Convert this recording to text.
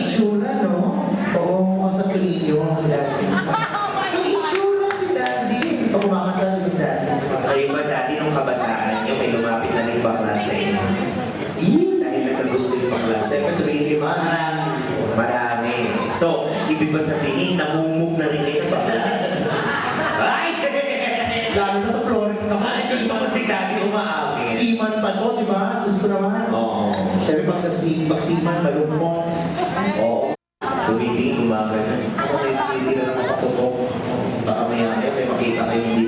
itsura, no? Oo, sa tulinyo si Daddy. May itsura si Daddy. Pag kumakanta na si Daddy. Kayo ba dati nung kabataan niyo may lumapit na rin bakla sa inyo? Dahil nagkagusto yung bakla sa inyo. Tulinyo ba? Marami. So, ibig ba sabihin, namumog na rin kayo ng bakla? Ay! Lalo na sa Florida. Gusto ko si Daddy umaamin. Seaman pa to, di ba? Gusto ko naman. Oo. Siyempre, pag seaman, malungkot. Oo. Tumiting, umaga na. Ako may pili na lang mapatutok. Baka may makita kayo hindi